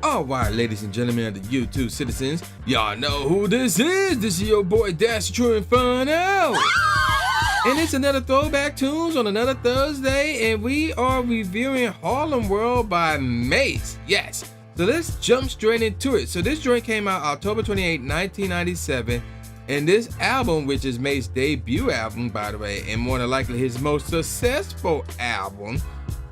All right, ladies and gentlemen of the YouTube citizens, y'all know who this is. This is your boy Dash True Inferno. And it's another Throwback Tunes on another Thursday, and we are reviewing Harlem World by Mase. Yes, so let's jump straight into it. So this joint came out October 28, 1997, and this album, which is Mase's debut album, by the way, and more than likely his most successful album,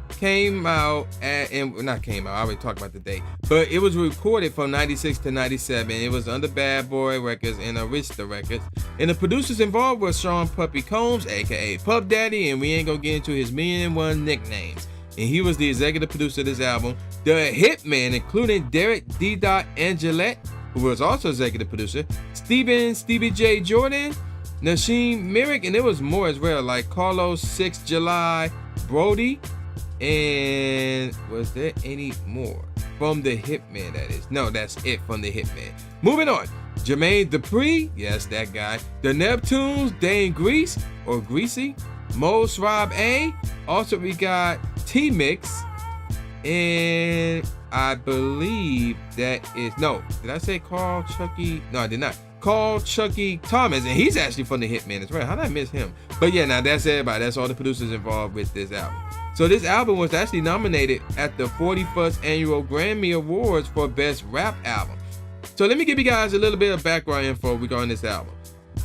came out I already talked about the date, but it was recorded from 96 to 97. It was under Bad Boy Records and Arista Records, and the producers involved were Sean Puppy Combs, aka Puff Daddy, and we ain't gonna get into his $1,000,001 nicknames, and he was the executive producer of this album. The Hitman, including Derek D. Angelette, who was also executive producer, Stevie J. Jordan, Nasheem Merrick, and there was more as well, like Carlos 6 July Brody. And was there any more from the Hitman? That is, no, that's it from the Hitman. Moving on, Jermaine Dupri, yes, that guy. The Neptunes, Dane Grease or Greasy, Mose Rob A. Also, we got T Mix, and I believe that is did I say Carl Chucky? No, I did not. Carl Chucky Thomas, and he's actually from the Hitman as well. How did I miss him? But yeah, now that's everybody. That's all the producers involved with this album. So this album was actually nominated at the 41st Annual Grammy Awards for Best Rap Album. So let me give you guys a little bit of background info regarding this album.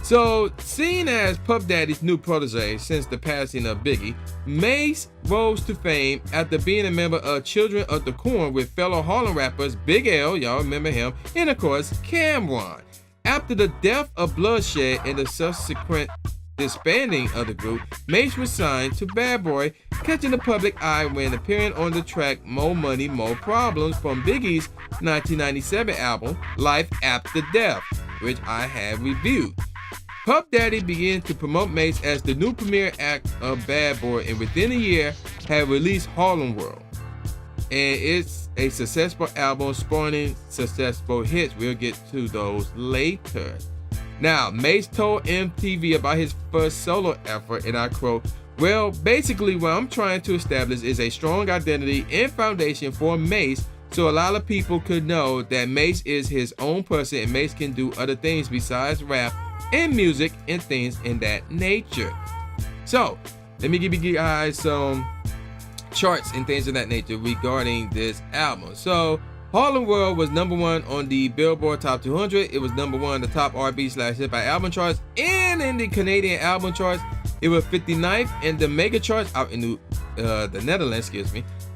So, seen as Puff Daddy's new protege since the passing of Biggie, Mase rose to fame after being a member of Children of the Corn with fellow Harlem rappers Big L, y'all remember him, and of course Cameron. After the death of Bloodshed and the subsequent disbanding of the group, Mase was signed to Bad Boy, catching the public eye when appearing on the track More Money, More Problems from Biggie's 1997 album Life After Death, which I have reviewed. Puff Daddy began to promote Mase as the new premier act of Bad Boy, and within a year had released Harlem World. And it's a successful album spawning successful hits. We'll get to those later. Now, Mase told MTV about his first solo effort, and I quote, "Well, basically what I'm trying to establish is a strong identity and foundation for Mase so a lot of people could know that Mase is his own person and Mase can do other things besides rap and music and things in that nature." So, let me give you guys some charts and things of that nature regarding this album. So, Harlem World was #1 on the Billboard Top 200. It was #1 on the top R&B/hip-hop album charts, and in the Canadian album charts, it was 59th in the mega charts out in the Netherlands,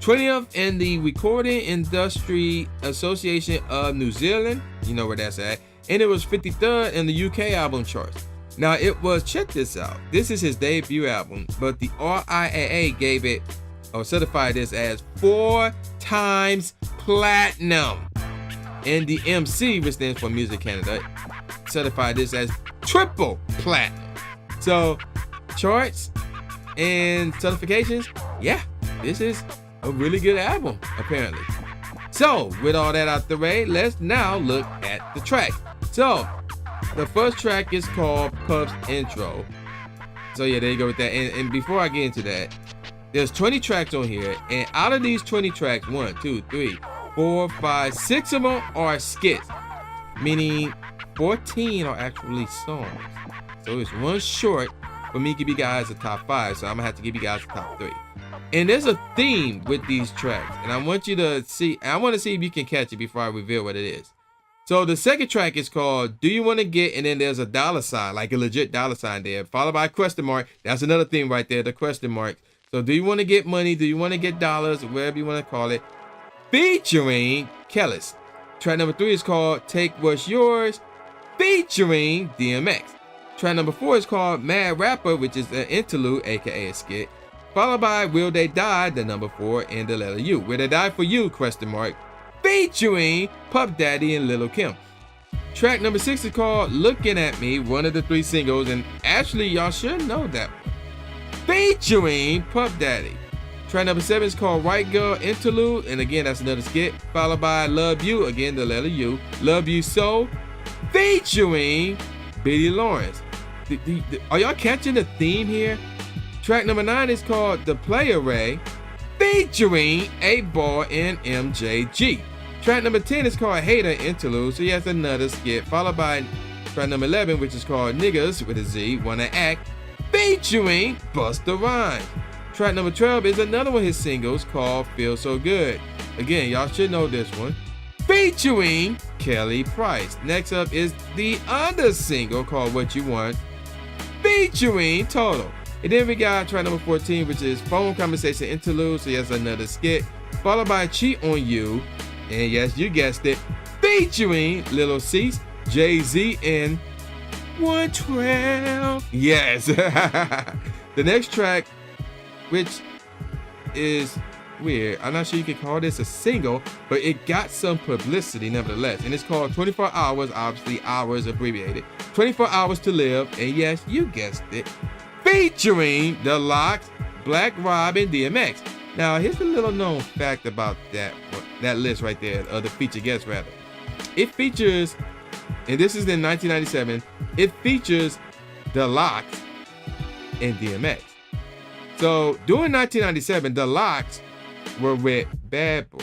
20th in the Recording Industry Association of New Zealand, you know where that's at, and it was 53rd in the UK album charts. Now it was, check this out, this is his debut album, but the RIAA gave it or certified this as 4 times platinum, and the MC, which stands for Music Canada, certified this as triple platinum. So charts and certifications, yeah, this is a really good album apparently. So with all that out the way, let's now look at the track. So the first track is called Puff's Intro. So yeah, there you go with that. And before I get into that, there's 20 tracks on here, and out of these 20 tracks, 1, 2, 3, 4, 5, 6 of them are skits, meaning 14 are actually songs. So it's one short for me to give you guys a top 5, so I'm gonna have to give you guys a top 3. And there's a theme with these tracks, and I want you to see, I want to see if you can catch it before I reveal what it is. So the second track is called Do You Want to Get, and then there's a $sign, like a legit $sign there, followed by a question mark. That's another theme right there, the question mark. So do you want to get money? Do you want to get dollars? Whatever you want to call it. Featuring Kellis. Track number 3 is called Take What's Yours, featuring DMX. Track number 4 is called Mad Rapper, which is an interlude, aka a skit. Followed by Will They Die, the number 4, and the letter U. Will They Die For You, question mark, featuring Puff Daddy and Lil' Kim. Track number 6 is called Looking At Me, one of the 3 singles, and actually y'all should know that one, featuring Puff Daddy. Track number 7 is called White Girl Interlude, and again that's another skit, followed by Love You, again the letter U, Love You So, featuring Billy Lawrence. Are y'all catching the theme here? Track number 9 is called The Play Array, featuring 8 Ball and MJG. Track number 10 is called Hater Interlude, so he has another skit, followed by track number 11, which is called Niggas with a Z, Wanna Act, featuring Busta Rhymes. Track number 12 is another one of his singles called Feel So Good. Again, y'all should know this one, featuring Kelly Price. Next up is the other single called What You Want, featuring Total. And then we got track number 14, which is Phone Conversation Interlude, so he has another skit, followed by Cheat On You, and yes, you guessed it, featuring Lil Cease, Jay-Z, and 112. Yes. The next track, which is weird, I'm not sure you can call this a single, but it got some publicity nevertheless, and it's called 24 Hours, obviously hours abbreviated, 24 Hours to Live, and yes, you guessed it, featuring The Lox, Black Rob, and DMX. Now, here's a little known fact about that list right there, the feature guest rather. It features, and this is in 1997, it features The Lox and DMX. So, during 1997, The Lox were with Bad Boy.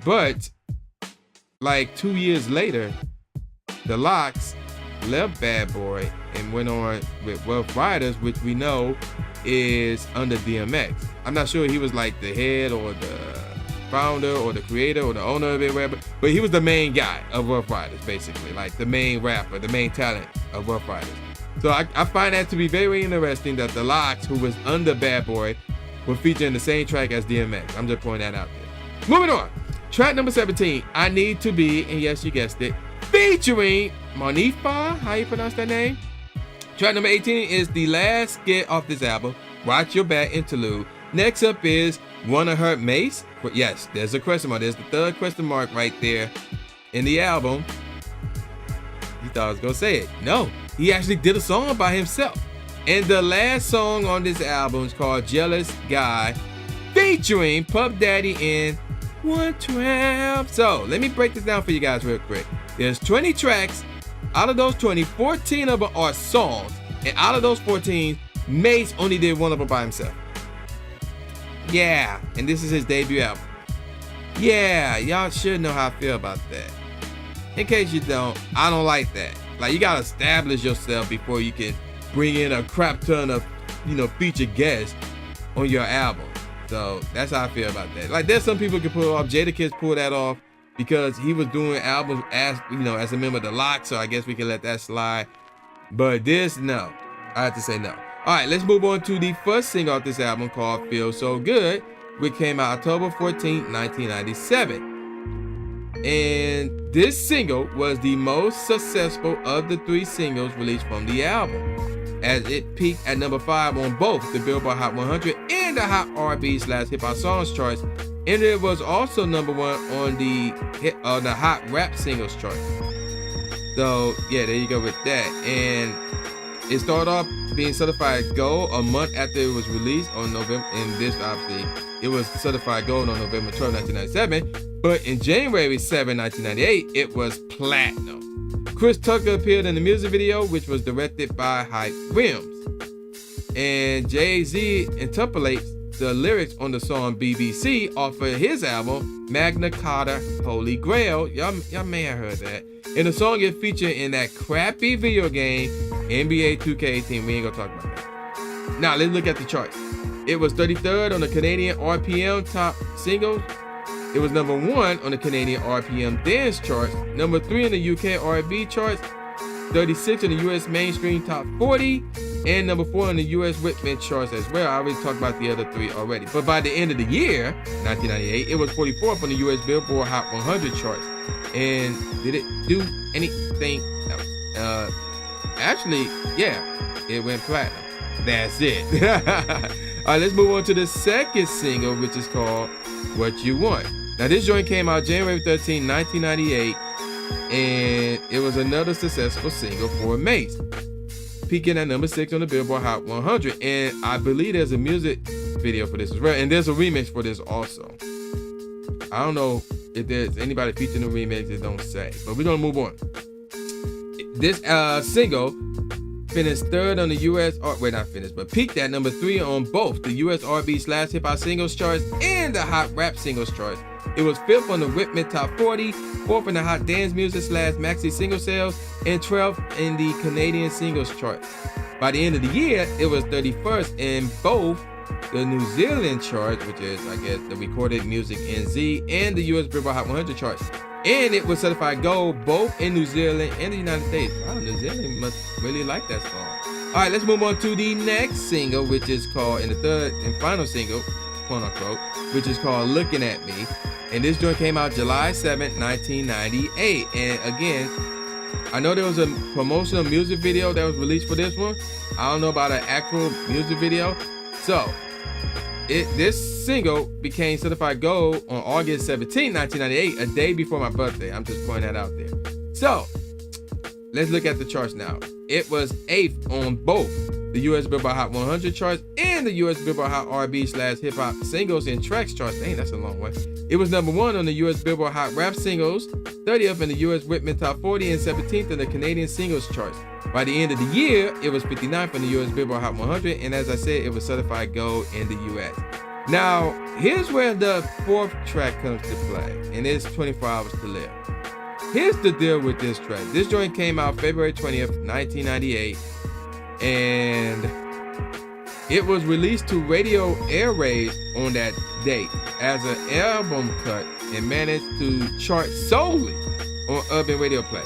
But, like 2 years later, The Lox left Bad Boy and went on with Rough Riders, which we know is under DMX. I'm not sure he was like the head or the founder or the creator or the owner of it, whatever, but he was the main guy of Rough Riders, basically, like the main rapper, the main talent of Rough Riders. So I find that to be very interesting that The Lox, who was under Bad Boy, will feature in the same track as DMX. I'm just pointing that out there. Moving on. Track number 17, I Need to Be, and yes, you guessed it, featuring Monifa, how you pronounce that name? Track number 18 is the last skit off this album, Watch Your Back Interlude. Next up is Wanna Hurt Mase? Yes, there's a question mark. There's the third question mark right there in the album. You thought I was gonna say it. No, he actually did a song by himself. And the last song on this album is called Jealous Guy, featuring Puff Daddy and 112. So let me break this down for you guys real quick. There's 20 tracks. Out of those 20, 14 of them are songs. And out of those 14, Mase only did one of them by himself. Yeah, and this is his debut album. Yeah, y'all should know how I feel about that. In case you don't, I don't like that. Like, you gotta establish yourself before you can bring in a crap ton of, featured guests on your album. So that's how I feel about that. Like, there's some people can pull off. Jadakiss pulled that off because he was doing albums as a member of the Lox. So I guess we can let that slide. But this, no, I have to say no. All right, let's move on to the first single off this album called Feel So Good, which came out October 14, 1997. And this single was the most successful of the 3 singles released from the album, as it peaked at number 5 on both the Billboard Hot 100 and the Hot R&B/Hip Hop Songs charts, and it was also number 1 on the Hot Rap Singles chart. So yeah, there you go with that. And it started off being certified gold a month after it was released on November, and this obviously, it was certified gold on November 12, 1997, but in January 7, 1998, it was platinum. Chris Tucker appeared in the music video, which was directed by Hype Williams, and Jay-Z interpolates the lyrics on the song BBC off of his album Magna Carta Holy Grail. Y'all may have heard that. And the song is featured in that crappy video game NBA 2K18. We ain't gonna talk about that. Now let's look at the charts. It was 33rd on the Canadian RPM top singles. It was number 1 on the Canadian RPM dance charts, number 3 in the UK R&B charts, 36 in the US mainstream top 40, and number 4 in the US Whitman charts as well. I already talked about the other 3 already. But by the end of the year, 1998, it was 44th on the US Billboard Hot 100 charts. And did it do anything else? Actually, yeah, it went platinum. That's it. All right, let's move on to the second single, which is called What You Want. Now, this joint came out January 13, 1998, and it was another successful single for Mase, peaking at number 6 on the Billboard Hot 100. And I believe there's a music video for this as well, and there's a remix for this also. I don't know if there's anybody featuring the remix, it don't say, but we're gonna move on. This single finished third on the U.S. Not finished, but peaked at number 3 on both the U.S. R&B/hip hop singles charts and the hot rap singles charts. It was 5th on the Whitman Top 40, 4th in the hot dance music/maxi single sales, and 12th in the Canadian singles chart. By the end of the year, it was 31st in both the New Zealand chart, which is, I guess, the recorded music NZ, and the US Billboard Hot 100 charts. And it was certified gold both in New Zealand and the United States. Wow, New Zealand must really like that song. All right, let's move on to the next single, which is called, and the third and final single, quote unquote, which is called Looking at Me. And this joint came out July 7th, 1998. And again, I know there was a promotional music video that was released for this one. I don't know about an actual music video. So, this single became certified gold on August 17, 1998, a day before my birthday. I'm just pointing that out there. So, let's look at the charts now. It was 8th on both the US Billboard Hot 100 charts and the US Billboard Hot R&B/hip hop singles and tracks charts. Dang, that's a long way. It was number 1 on the US Billboard Hot rap singles, 30th in the US Whitman Top 40, and 17th in the Canadian singles charts. By the end of the year, it was 59th in the US Billboard Hot 100, and as I said, it was certified gold in the US. Now, here's where the 4th track comes to play, and it's 24 Hours to Live. Here's the deal with this track. This joint came out February 20th, 1998, and it was released to radio airways on that date as an album cut and managed to chart solely on urban radio play.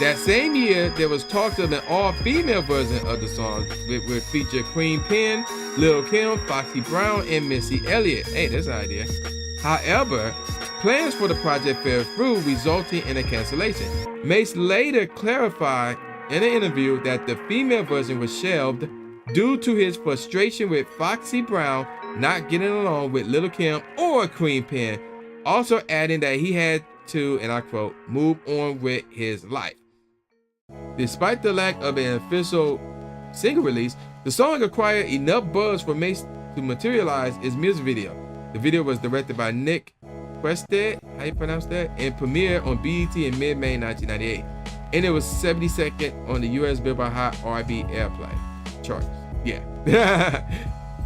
That same year, there was talks of an all-female version of the song, which would feature Queen Pen, Lil' Kim, Foxy Brown, and Missy Elliott. Hey, that's an idea. However, plans for the project fell through, resulting in a cancellation. Mase later clarified in an interview that the female version was shelved due to his frustration with Foxy Brown not getting along with Lil' Kim or Queen Pen, also adding that he had to, and I quote, move on with his life. Despite the lack of an official single release, the song acquired enough buzz for Mase to materialize his music video. The video was directed by Nick Quested, how you pronounce that, and premiered on BET in mid-May 1998. And it was 72nd on the US Billboard Hot R&B Airplay charts. Yeah.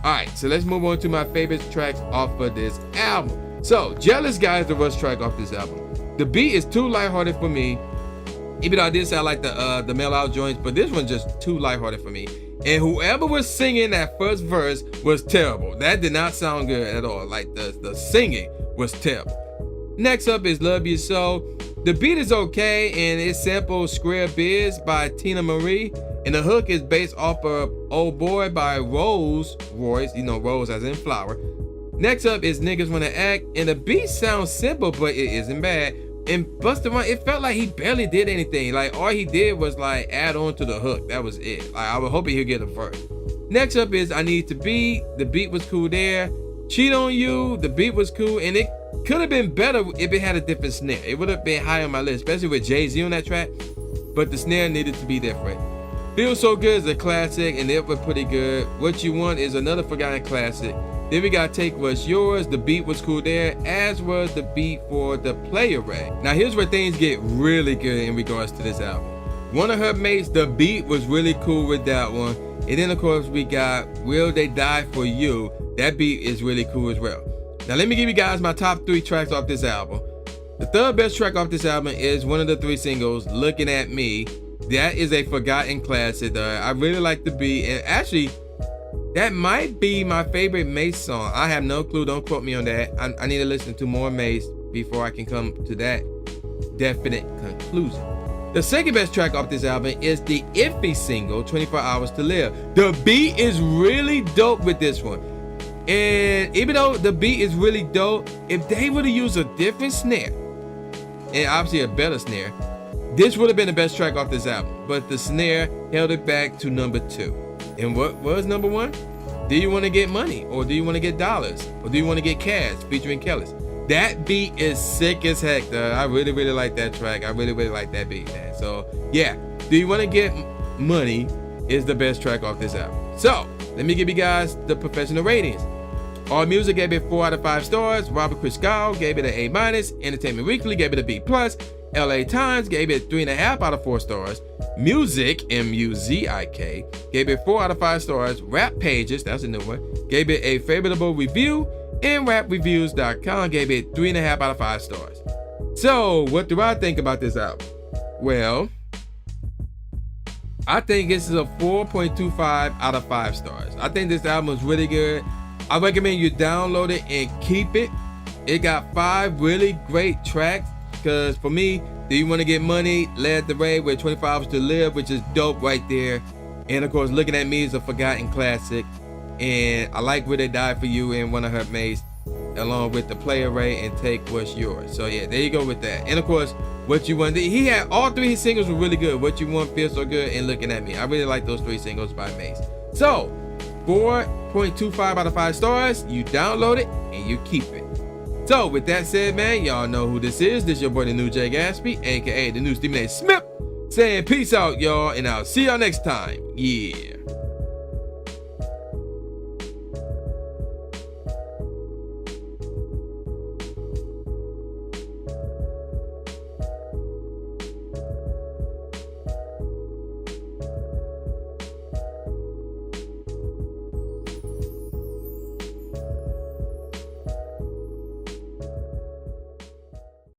Alright, so let's move on to my favorite tracks off of this album. So, Jealous Guy is the first track off this album. The beat is too lighthearted for me, even though I did sound like the Mail Out joints, but this one's just too lighthearted for me. And whoever was singing that first verse was terrible. That did not sound good at all. Like the singing was terrible. Next up is Love You So. The beat is okay, and it samples Square Biz by Tina Marie, and the hook is based off of Old Boy by Royce, you know, Rose as in flower. Next up is Niggas Wanna Act, and the beat sounds simple, but it isn't bad. And Busta Rhymes, it felt like he barely did anything. Like, all he did was like add on to the hook. That was it. Like, I was hoping he'd get a verse. Next up is I Need to Be. The beat was cool there. Cheat on You. The beat was cool, and it could have been better if it had a different snare. It would have been high on my list, especially with Jay-Z on that track. But the snare needed to be different. Feel So Good is a classic, and it was pretty good. What You Want is another forgotten classic. Then we got Take What's Yours. The beat was cool there, as was the beat for The Play Array. Now here's where things get really good in regards to this album. One of her mates, the beat was really cool with that one. And then of course we got Will They Die For You. That beat is really cool as well. Now let me give you guys my top 3 tracks off this album. The third best track off this album is one of the 3 singles, Looking At Me. That is a forgotten classic. I really like the beat, and actually, that might be my favorite Mase song. I have no clue. Don't quote me on that. I need to listen to more Mase before I can come to that definite conclusion. The second best track off this album is the Iffy single, 24 Hours to Live. The beat is really dope with this one. And even though the beat is really dope, if they would have used a different snare, and obviously a better snare, this would have been the best track off this album. But the snare held it back to number 2. And what was number 1? Do You Want to Get Money? Or Do You Want to Get Dollars? Or Do You Want to Get Cash? Featuring Kellis. That beat is sick as heck, though. I really, really like that track. I really, really like that beat, man. So, yeah. Do You Want to Get Money is the best track off this album. So, let me give you guys the professional ratings. All Music gave it 4 out of 5 stars. Robert Christgau gave it an A-. Entertainment Weekly gave it a B+. LA Times gave it 3.5 out of 4 stars. Music, M-U-Z-I-K, gave it 4 out of 5 stars. Rap Pages, that's a new one, gave it a favorable review. And rapreviews.com gave it 3.5 out of 5 stars. So, what do I think about this album? Well, I think this is a 4.25 out of 5 stars. I think this album is really good. I recommend you download it and keep it. It got 5 really great tracks. Because for me, Do You Want to Get Money led the way with 24 Hours to Live, which is dope right there. And of course, Looking at Me is a forgotten classic. And I like Where They Die For You and one of her mates, along with The Play Array and Take What's Yours. So yeah, there you go with that. And of course, What You Want. He had all 3 of his singles were really good. What You Want, Feel So Good, and Looking at Me. I really like those 3 singles by Mase. So 4.25 out of 5 stars. You download it and you keep it. So with that said, man, y'all know who this is. This your boy, the new Jay Gatsby, aka the new Stephen A. Smith, saying peace out, y'all, and I'll see y'all next time. Yeah.